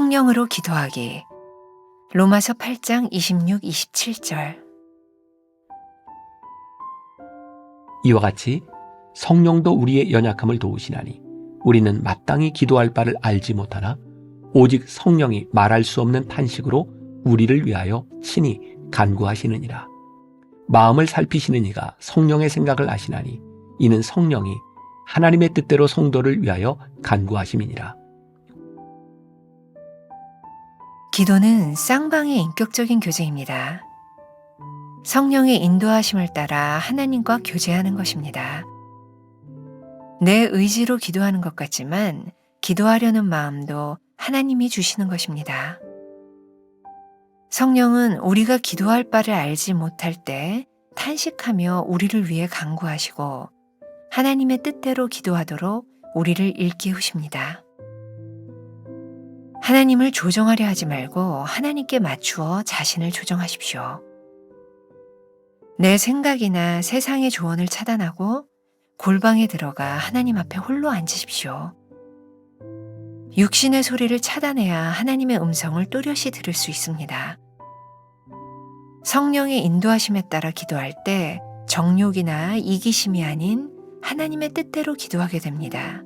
성령으로 기도하기. 로마서 8장 26, 27절. 이와 같이 성령도 우리의 연약함을 도우시나니 우리는 마땅히 기도할 바를 알지 못하나 오직 성령이 말할 수 없는 탄식으로 우리를 위하여 친히 간구하시느니라. 마음을 살피시는 이가 성령의 생각을 아시나니 이는 성령이 하나님의 뜻대로 성도를 위하여 간구하심이니라. 기도는 쌍방의 인격적인 교제입니다. 성령의 인도하심을 따라 하나님과 교제하는 것입니다. 내 의지로 기도하는 것 같지만 기도하려는 마음도 하나님이 주시는 것입니다. 성령은 우리가 기도할 바를 알지 못할 때 탄식하며 우리를 위해 간구하시고 하나님의 뜻대로 기도하도록 우리를 일깨우십니다. 하나님을 조정하려 하지 말고 하나님께 맞추어 자신을 조정하십시오. 내 생각이나 세상의 조언을 차단하고 골방에 들어가 하나님 앞에 홀로 앉으십시오. 육신의 소리를 차단해야 하나님의 음성을 또렷이 들을 수 있습니다. 성령의 인도하심에 따라 기도할 때 정욕이나 이기심이 아닌 하나님의 뜻대로 기도하게 됩니다.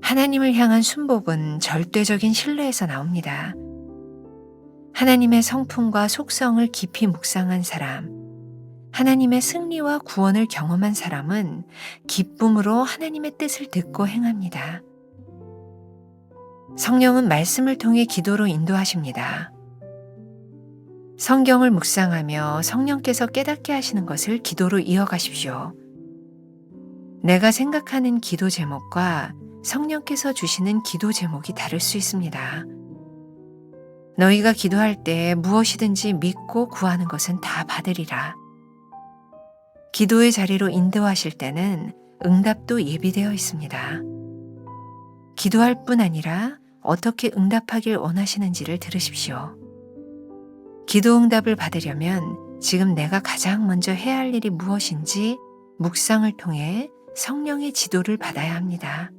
하나님을 향한 순복은 절대적인 신뢰에서 나옵니다. 하나님의 성품과 속성을 깊이 묵상한 사람, 하나님의 승리와 구원을 경험한 사람은 기쁨으로 하나님의 뜻을 듣고 행합니다. 성령은 말씀을 통해 기도로 인도하십니다. 성경을 묵상하며 성령께서 깨닫게 하시는 것을 기도로 이어가십시오. 내가 생각하는 기도 제목과 성령께서 주시는 기도 제목이 다를 수 있습니다. 너희가 기도할 때 무엇이든지 믿고 구하는 것은 다 받으리라. 기도의 자리로 인도하실 때는 응답도 예비되어 있습니다. 기도할 뿐 아니라 어떻게 응답하길 원하시는지를 들으십시오. 기도 응답을 받으려면 지금 내가 가장 먼저 해야 할 일이 무엇인지 묵상을 통해 성령의 지도를 받아야 합니다.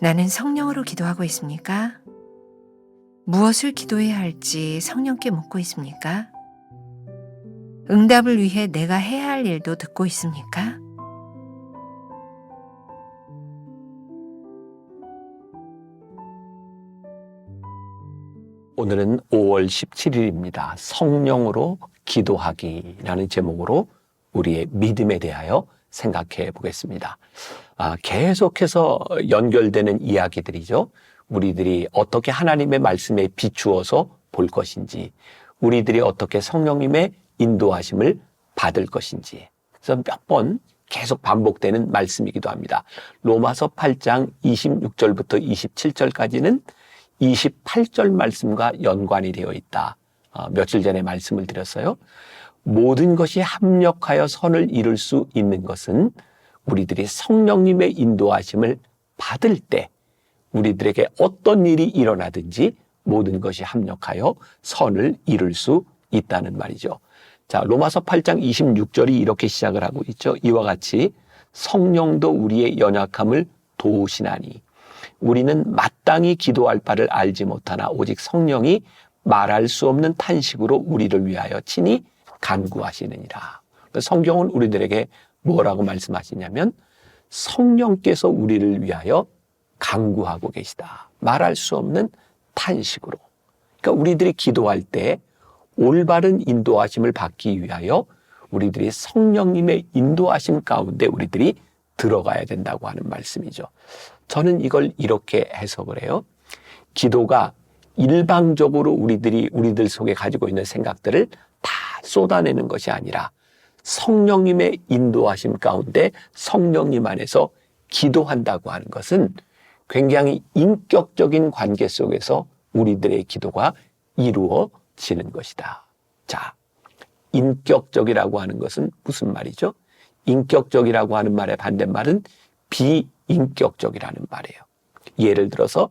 나는 성령으로 기도하고 있습니까? 무엇을 기도해야 할지 성령께 묻고 있습니까? 응답을 위해 내가 해야 할 일도 듣고 있습니까? 오늘은 5월 17일입니다. 성령으로 기도하기라는 제목으로 우리의 믿음에 대하여 생각해 보겠습니다. 계속해서 연결되는 이야기들이죠. 우리들이 어떻게 하나님의 말씀에 비추어서 볼 것인지, 우리들이 어떻게 성령님의 인도하심을 받을 것인지. 그래서 몇 번 계속 반복되는 말씀이기도 합니다. 로마서 8장 26절부터 27절까지는 28절 말씀과 연관이 되어 있다. 며칠 전에 말씀을 드렸어요. 모든 것이 합력하여 선을 이룰 수 있는 것은 우리들이 성령님의 인도하심을 받을 때 우리들에게 어떤 일이 일어나든지 모든 것이 합력하여 선을 이룰 수 있다는 말이죠. 자, 로마서 8장 26절이 이렇게 시작을 하고 있죠. 이와 같이 성령도 우리의 연약함을 도우시나니 우리는 마땅히 기도할 바를 알지 못하나 오직 성령이 말할 수 없는 탄식으로 우리를 위하여 친히 간구하시느니라. 성경은 우리들에게 뭐라고 말씀하시냐면 성령께서 우리를 위하여 간구하고 계시다. 말할 수 없는 탄식으로. 그러니까 우리들이 기도할 때 올바른 인도하심을 받기 위하여 우리들이 성령님의 인도하심 가운데 우리들이 들어가야 된다고 하는 말씀이죠. 저는 이걸 이렇게 해석을 해요. 기도가 일방적으로 우리들 속에 가지고 있는 생각들을 다 쏟아내는 것이 아니라 성령님의 인도하심 가운데 성령님 안에서 기도한다고 하는 것은 굉장히 인격적인 관계 속에서 우리들의 기도가 이루어지는 것이다. 자, 인격적이라고 하는 것은 무슨 말이죠? 인격적이라고 하는 말의 반대말은 비인격적이라는 말이에요. 예를 들어서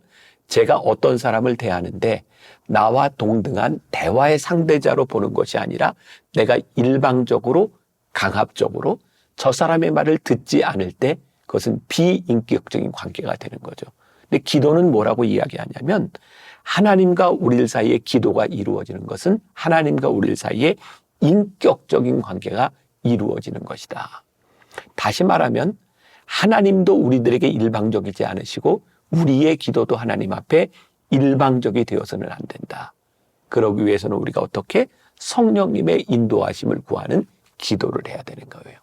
제가 어떤 사람을 대하는데 나와 동등한 대화의 상대자로 보는 것이 아니라 내가 일방적으로 강압적으로 저 사람의 말을 듣지 않을 때 그것은 비인격적인 관계가 되는 거죠. 근데 기도는 뭐라고 이야기하냐면 하나님과 우리들 사이에 기도가 이루어지는 것은 하나님과 우리들 사이에 인격적인 관계가 이루어지는 것이다. 다시 말하면 하나님도 우리들에게 일방적이지 않으시고 우리의 기도도 하나님 앞에 일방적이 되어서는 안 된다. 그러기 위해서는 우리가 어떻게 성령님의 인도하심을 구하는 기도를 해야 되는 거예요.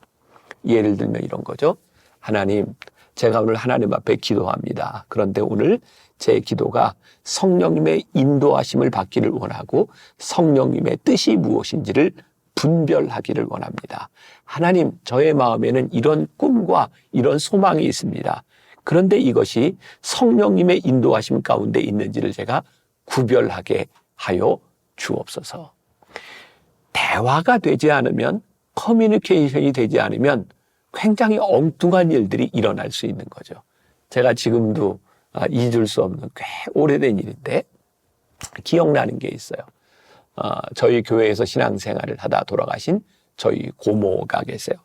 예를 들면 이런 거죠. 하나님, 제가 오늘 하나님 앞에 기도합니다. 그런데 오늘 제 기도가 성령님의 인도하심을 받기를 원하고 성령님의 뜻이 무엇인지를 분별하기를 원합니다. 하나님, 저의 마음에는 이런 꿈과 이런 소망이 있습니다. 그런데 이것이 성령님의 인도하심 가운데 있는지를 제가 구별하게 하여 주옵소서. 대화가 되지 않으면, 커뮤니케이션이 되지 않으면 굉장히 엉뚱한 일들이 일어날 수 있는 거죠. 제가 지금도 잊을 수 없는 꽤 오래된 일인데 기억나는 게 있어요. 저희 교회에서 신앙생활을 하다 돌아가신 저희 고모가 계세요.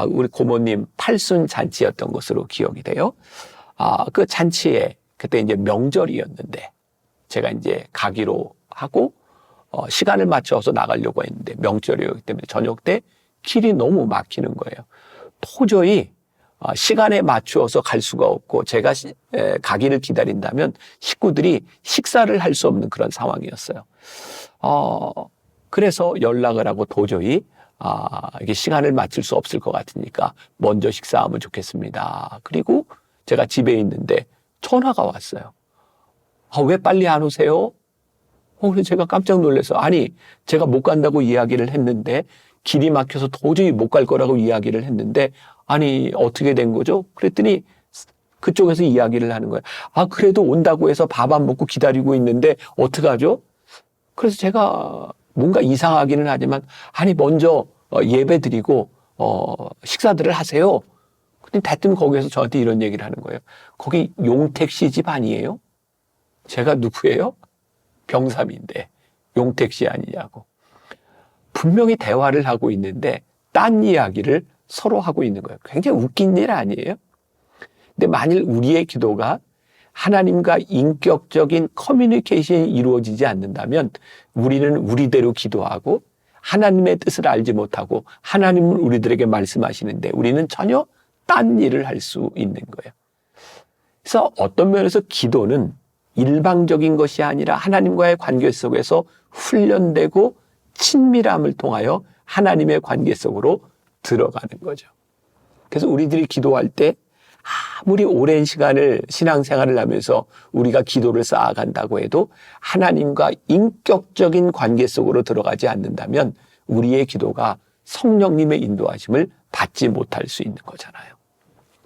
우리 고모님 팔순 잔치였던 것으로 기억이 돼요. 그 잔치에 그때 이제 명절이었는데 제가 이제 가기로 하고 시간을 맞춰서 나가려고 했는데 명절이었기 때문에 저녁 때 길이 너무 막히는 거예요. 도저히 시간에 맞추어서 갈 수가 없고 제가 가기를 기다린다면 식구들이 식사를 할 수 없는 그런 상황이었어요. 그래서 연락을 하고 도저히 이게 시간을 맞출 수 없을 것 같으니까 먼저 식사하면 좋겠습니다. 그리고 제가 집에 있는데 전화가 왔어요. 왜 빨리 안 오세요? 그래서 제가 깜짝 놀라서 아니 제가 못 간다고 이야기를 했는데 길이 막혀서 도저히 못 갈 거라고 이야기를 했는데 아니 어떻게 된 거죠? 그랬더니 그쪽에서 이야기를 하는 거예요. 그래도 온다고 해서 밥 안 먹고 기다리고 있는데 어떡하죠? 그래서 제가 뭔가 이상하기는 하지만 아니 먼저 예배 드리고 식사들을 하세요. 근데 대뜸 거기에서 저한테 이런 얘기를 하는 거예요. 거기 용택 씨 집 아니에요? 제가 누구예요? 병삼인데 용택 씨 아니냐고. 분명히 대화를 하고 있는데 딴 이야기를 서로 하고 있는 거예요. 굉장히 웃긴 일 아니에요? 근데 만일 우리의 기도가 하나님과 인격적인 커뮤니케이션이 이루어지지 않는다면 우리는 우리대로 기도하고 하나님의 뜻을 알지 못하고 하나님은 우리들에게 말씀하시는데 우리는 전혀 딴 일을 할 수 있는 거예요. 그래서 어떤 면에서 기도는 일방적인 것이 아니라 하나님과의 관계 속에서 훈련되고 친밀함을 통하여 하나님의 관계 속으로 들어가는 거죠. 그래서 우리들이 기도할 때 아무리 오랜 시간을 신앙생활을 하면서 우리가 기도를 쌓아간다고 해도 하나님과 인격적인 관계 속으로 들어가지 않는다면 우리의 기도가 성령님의 인도하심을 받지 못할 수 있는 거잖아요.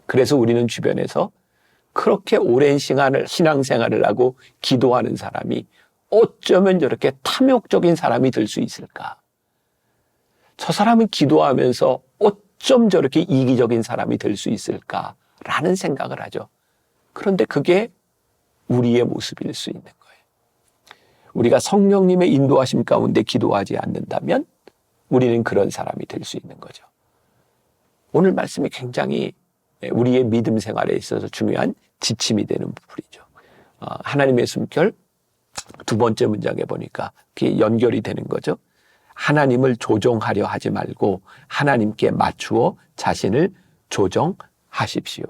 그래서 우리는 주변에서 그렇게 오랜 시간을 신앙생활을 하고 기도하는 사람이 어쩌면 저렇게 탐욕적인 사람이 될 수 있을까? 저 사람은 기도하면서 어쩜 저렇게 이기적인 사람이 될 수 있을까? 라는 생각을 하죠. 그런데 그게 우리의 모습일 수 있는 거예요. 우리가 성령님의 인도하심 가운데 기도하지 않는다면 우리는 그런 사람이 될 수 있는 거죠. 오늘 말씀이 굉장히 우리의 믿음 생활에 있어서 중요한 지침이 되는 부분이죠. 하나님의 숨결 두 번째 문장에 보니까 그게 연결이 되는 거죠. 하나님을 조종하려 하지 말고 하나님께 맞추어 자신을 조정하십시오.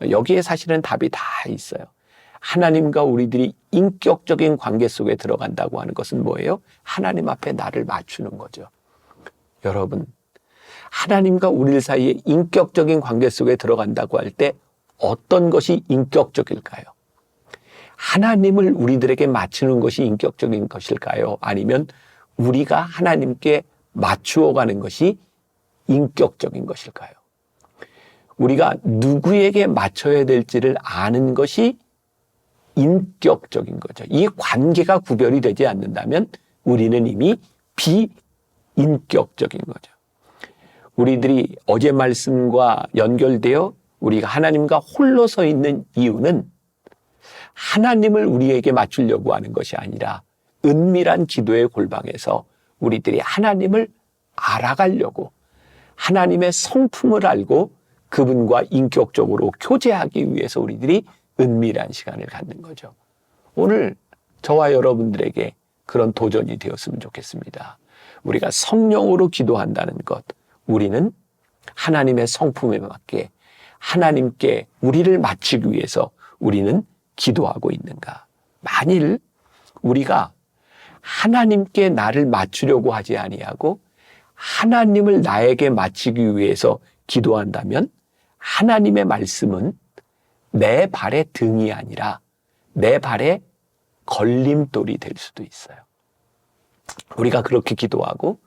여기에 사실은 답이 다 있어요. 하나님과 우리들이 인격적인 관계 속에 들어간다고 하는 것은 뭐예요? 하나님 앞에 나를 맞추는 거죠. 여러분, 하나님과 우리 사이에 인격적인 관계 속에 들어간다고 할 때 어떤 것이 인격적일까요? 하나님을 우리들에게 맞추는 것이 인격적인 것일까요? 아니면 우리가 하나님께 맞추어 가는 것이 인격적인 것일까요? 우리가 누구에게 맞춰야 될지를 아는 것이 인격적인 거죠. 이 관계가 구별이 되지 않는다면 우리는 이미 비인격적인 거죠. 우리들이 어제 말씀과 연결되어 우리가 하나님과 홀로 서 있는 이유는 하나님을 우리에게 맞추려고 하는 것이 아니라 은밀한 기도의 골방에서 우리들이 하나님을 알아가려고 하나님의 성품을 알고 그분과 인격적으로 교제하기 위해서 우리들이 은밀한 시간을 갖는 거죠. 오늘 저와 여러분들에게 그런 도전이 되었으면 좋겠습니다. 우리가 성령으로 기도한다는 것, 우리는 하나님의 성품에 맞게 하나님께 우리를 맞추기 위해서 우리는 기도하고 있는가? 만일 우리가 하나님께 나를 맞추려고 하지 아니하고 하나님을 나에게 맞추기 위해서 기도한다면 하나님의 말씀은 내 발의 등이 아니라 내 발의 걸림돌이 될 수도 있어요. 우리가 그렇게 기도하고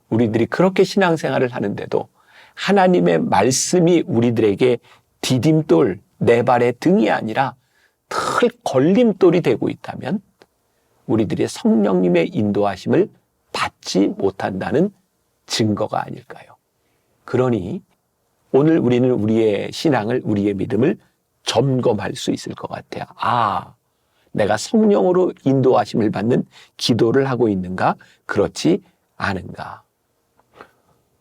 우리들이 그렇게 신앙생활을 하는데도 하나님의 말씀이 우리들에게 디딤돌, 내 발의 등이 아니라 늘 걸림돌이 되고 있다면 우리들이 성령님의 인도하심을 받지 못한다는 증거가 아닐까요? 그러니 오늘 우리는 우리의 신앙을, 우리의 믿음을 점검할 수 있을 것 같아요. 아, 내가 성령으로 인도하심을 받는 기도를 하고 있는가? 그렇지 않은가?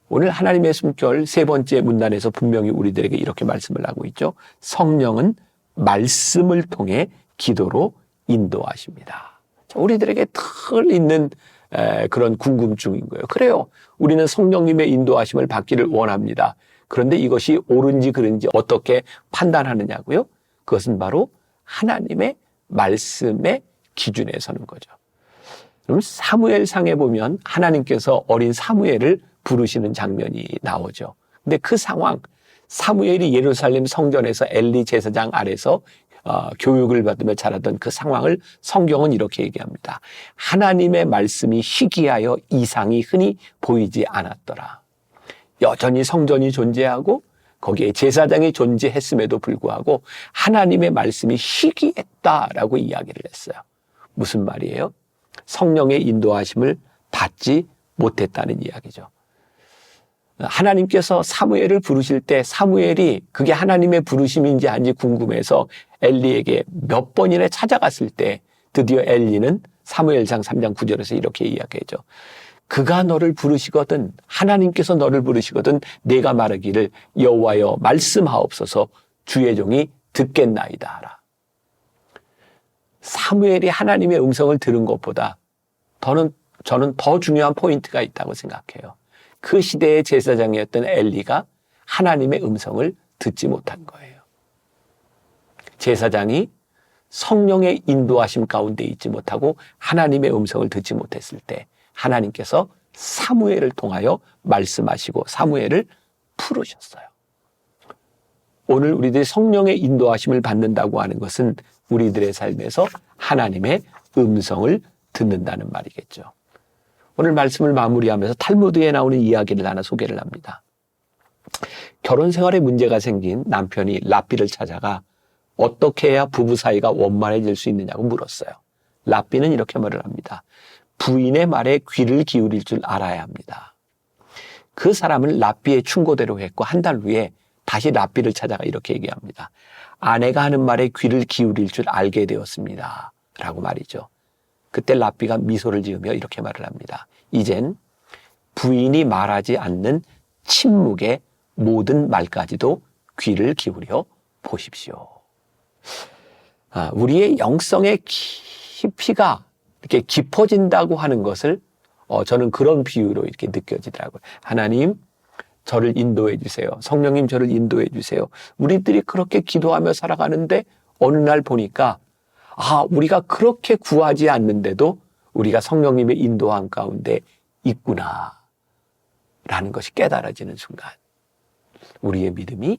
오늘 하나님의 숨결 세 번째 문단에서 분명히 우리들에게 이렇게 말씀을 하고 있죠. 성령은 말씀을 통해 기도로 인도하십니다. 우리들에게 늘 있는 그런 궁금증인 거예요. 그래요. 우리는 성령님의 인도하심을 받기를 원합니다. 그런데 이것이 옳은지 그른지 어떻게 판단하느냐고요? 그것은 바로 하나님의 말씀의 기준에 서는 거죠. 그럼 사무엘상에 보면 하나님께서 어린 사무엘을 부르시는 장면이 나오죠. 근데 그 상황, 사무엘이 예루살렘 성전에서 엘리 제사장 아래서 교육을 받으며 자라던 그 상황을 성경은 이렇게 얘기합니다. 하나님의 말씀이 희귀하여 이상이 흔히 보이지 않았더라. 여전히 성전이 존재하고 거기에 제사장이 존재했음에도 불구하고 하나님의 말씀이 희귀했다라고 이야기를 했어요. 무슨 말이에요? 성령의 인도하심을 받지 못했다는 이야기죠. 하나님께서 사무엘을 부르실 때 사무엘이 그게 하나님의 부르심인지 아닌지 궁금해서 엘리에게 몇 번이나 찾아갔을 때 드디어 엘리는 사무엘상 3장 9절에서 이렇게 이야기하죠. 그가 너를 부르시거든, 하나님께서 너를 부르시거든 내가 말하기를 여호와여 말씀하옵소서 주의 종이 듣겠나이다 하라. 사무엘이 하나님의 음성을 들은 것보다 저는 더 중요한 포인트가 있다고 생각해요. 그 시대의 제사장이었던 엘리가 하나님의 음성을 듣지 못한 거예요. 제사장이 성령의 인도하심 가운데 있지 못하고 하나님의 음성을 듣지 못했을 때 하나님께서 사무엘을 통하여 말씀하시고 사무엘을 부르셨어요. 오늘 우리들이 성령의 인도하심을 받는다고 하는 것은 우리들의 삶에서 하나님의 음성을 듣는다는 말이겠죠. 오늘 말씀을 마무리하면서 탈무드에 나오는 이야기를 하나 소개를 합니다. 결혼 생활에 문제가 생긴 남편이 랍비를 찾아가 어떻게 해야 부부 사이가 원만해질 수 있느냐고 물었어요. 랍비는 이렇게 말을 합니다. 부인의 말에 귀를 기울일 줄 알아야 합니다. 그 사람은 랍비의 충고대로 했고 한 달 후에 다시 랍비를 찾아가 이렇게 얘기합니다. 아내가 하는 말에 귀를 기울일 줄 알게 되었습니다. 라고 말이죠. 그때 랍비가 미소를 지으며 이렇게 말을 합니다. 이젠 부인이 말하지 않는 침묵의 모든 말까지도 귀를 기울여 보십시오. 우리의 영성의 깊이가 이렇게 깊어진다고 하는 것을 저는 그런 비유로 이렇게 느껴지더라고요. 하나님, 저를 인도해 주세요. 성령님, 저를 인도해 주세요. 우리들이 그렇게 기도하며 살아가는데 어느 날 보니까 우리가 그렇게 구하지 않는데도 우리가 성령님의 인도함 가운데 있구나 라는 것이 깨달아지는 순간 우리의 믿음이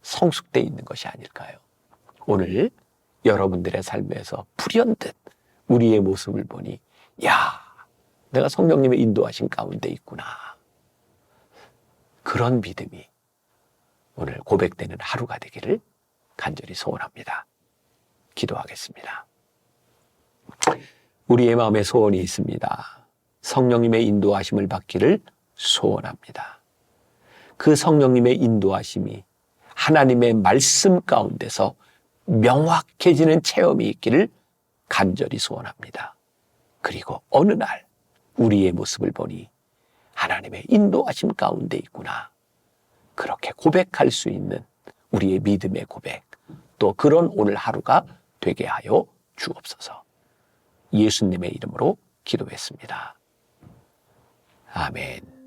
성숙되어 있는 것이 아닐까요? 오늘 여러분들의 삶에서 불현듯 우리의 모습을 보니 내가 성령님의 인도하신 가운데 있구나. 그런 믿음이 오늘 고백되는 하루가 되기를 간절히 소원합니다. 기도하겠습니다. 우리의 마음에 소원이 있습니다. 성령님의 인도하심을 받기를 소원합니다. 그 성령님의 인도하심이 하나님의 말씀 가운데서 명확해지는 체험이 있기를 간절히 소원합니다. 그리고 어느 날 우리의 모습을 보니 하나님의 인도하심 가운데 있구나. 그렇게 고백할 수 있는 우리의 믿음의 고백, 또 그런 오늘 하루가 되게 하여 주옵소서. 예수님의 이름으로 기도했습니다. 아멘.